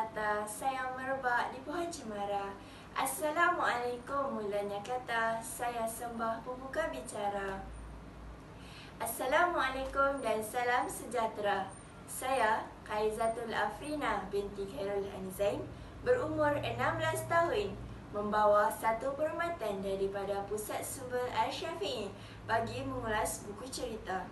melata, sayang merebak di pohon cemara. Assalamualaikum mulanya kata, saya sembah pembuka bicara. Assalamualaikum dan salam sejahtera. Saya Khaizatul Afrina binti Khairul Anizain, berumur 16 tahun, membawa satu perkhidmatan daripada Pusat Sumber Al-Syafi'i bagi mengulas buku cerita.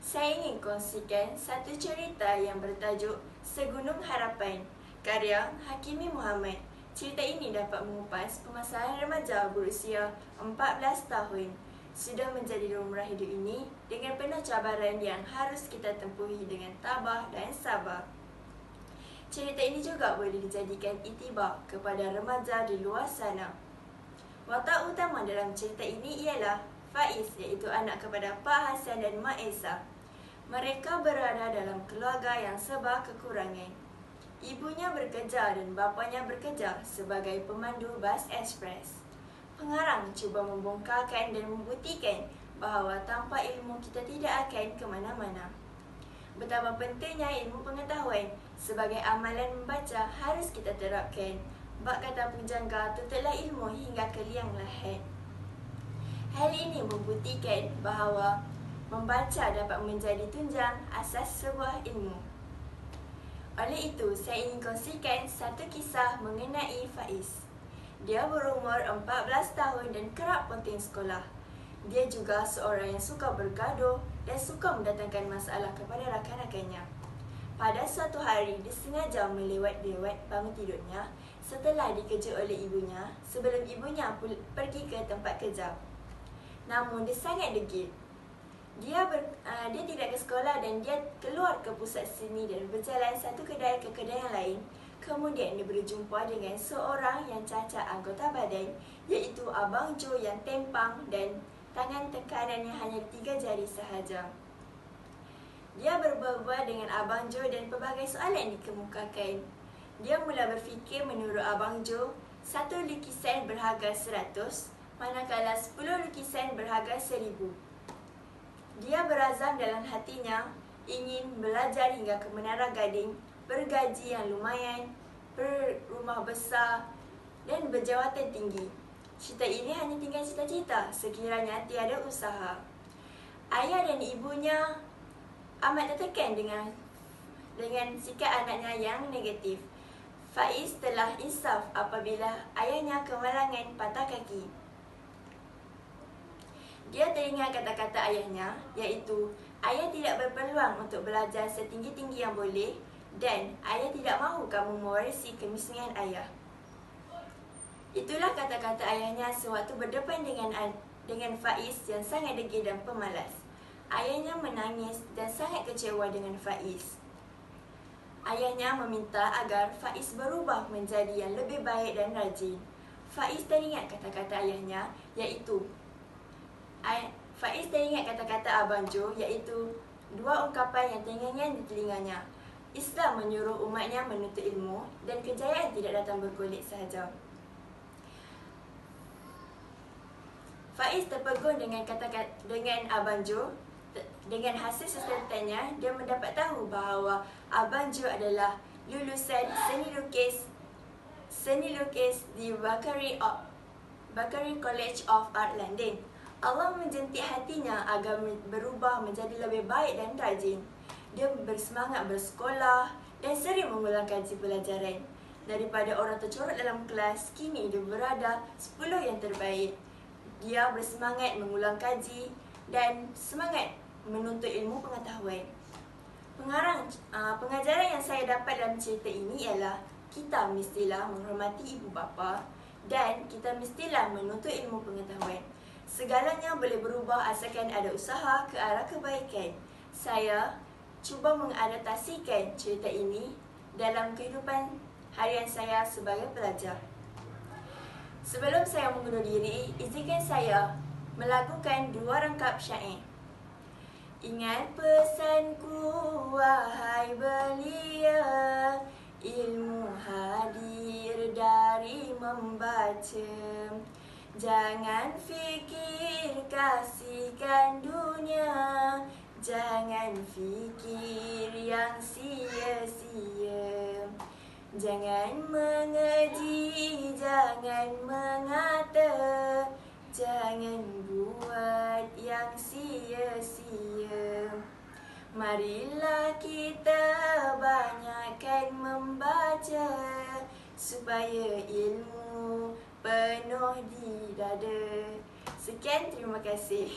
Saya ingin kongsikan satu cerita yang bertajuk Segunung Harapan, karya Hakimi Muhammad. Cerita ini dapat mengupas permasalahan remaja berusia 14 tahun. Sudah menjadi lumrah hidup ini dengan penuh cabaran yang harus kita tempuhi dengan tabah dan sabar. Cerita ini juga boleh dijadikan iktibar kepada remaja di luar sana. Watak utama dalam cerita ini ialah Faiz, iaitu anak kepada Pak Hasan dan Mak Esa. Mereka berada dalam keluarga yang serba kekurangan. Ibunya bekerja dan bapanya bekerja sebagai pemandu bas ekspres. Pengarang cuba membongkarkan dan membuktikan bahawa tanpa ilmu kita tidak akan ke mana-mana. Betapa pentingnya ilmu pengetahuan sebagai amalan membaca harus kita terapkan. Bak kata pujangga, tutuplah ilmu hingga ke liang lahat. Hal ini membuktikan bahawa membaca dapat menjadi tunjang asas sebuah ilmu. Oleh itu, saya ingin kongsikan satu kisah mengenai Faiz. Dia berumur 14 tahun dan kerap penting sekolah. Dia juga seorang yang suka bergaduh dan suka mendatangkan masalah kepada rakan-rakannya. Pada suatu hari, dia sengaja melewat-lewat bangun tidurnya setelah dikejut oleh ibunya sebelum ibunya pergi ke tempat kerja. Namun dia sangat degil. Dia tidak ke sekolah dan dia keluar ke pusat seni dan berjalan satu kedai ke kedai yang lain. Kemudian dia berjumpa dengan seorang yang cacat anggota badan, iaitu Abang Jo yang tempang dan tangan tekanannya hanya 3 jari sahaja. Dia berbual dengan Abang Jo dan pelbagai soalan dikemukakan. Dia mula berfikir menurut Abang Jo, satu lukisan berharga 100, manakala 10 lukisan berharga 1000. Dia berazam dalam hatinya ingin belajar hingga ke Menara Gading, bergaji yang lumayan, berrumah besar dan berjawatan tinggi. Cita ini hanya tinggal cita-cita sekiranya tiada usaha. Ayah dan ibunya amat tertekan dengan sikap anaknya yang negatif. Faiz telah insaf apabila ayahnya kemalangan patah kaki. Dia teringat kata-kata ayahnya, iaitu ayah tidak berpeluang untuk belajar setinggi-tinggi yang boleh dan ayah tidak mahu kamu mewarisi kemiskinan ayah. Itulah kata-kata ayahnya sewaktu berdepan dengan Faiz yang sangat degil dan pemalas. Ayahnya menangis dan sangat kecewa dengan Faiz. Ayahnya meminta agar Faiz berubah menjadi yang lebih baik dan rajin. Faiz teringat kata-kata ayahnya, iaitu Abang Jo, iaitu dua ungkapan yang terngiang di telinganya. Islam menyuruh umatnya menuntut ilmu dan kejayaan tidak datang bergolek sahaja. Faiz terpegun dengan Abang Jo. Dengan hasil sesuatannya, dia mendapat tahu bahawa Abang Jo adalah lulusan seni lukis di Buckley College of Art, London. Allah menjentik hatinya agar berubah menjadi lebih baik dan rajin. Dia bersemangat bersekolah dan sering mengulang kaji pelajaran. Daripada orang tercorot dalam kelas, kini dia berada 10 yang terbaik. Dia bersemangat mengulang kaji dan semangat menuntut ilmu pengetahuan. Pengajaran yang saya dapat dalam cerita ini ialah kita mestilah menghormati ibu bapa dan kita mestilah menuntut ilmu pengetahuan. Segalanya boleh berubah asalkan ada usaha ke arah kebaikan. Saya cuba mengadaptasikan cerita ini dalam kehidupan harian saya sebagai pelajar. Sebelum saya mengundur diri, izinkan saya melakukan 2 rangkap syair. Ingat pesanku wahai belia, ilmu hadir dari membaca. Jangan fikir kasihkan dunia, jangan fikir yang sia-sia. Jangan mengeji, jangan mengata, jangan buat yang sia-sia. Marilah kita banyakkan membaca, supaya ilmu penuh di dada. Sekian, terima kasih.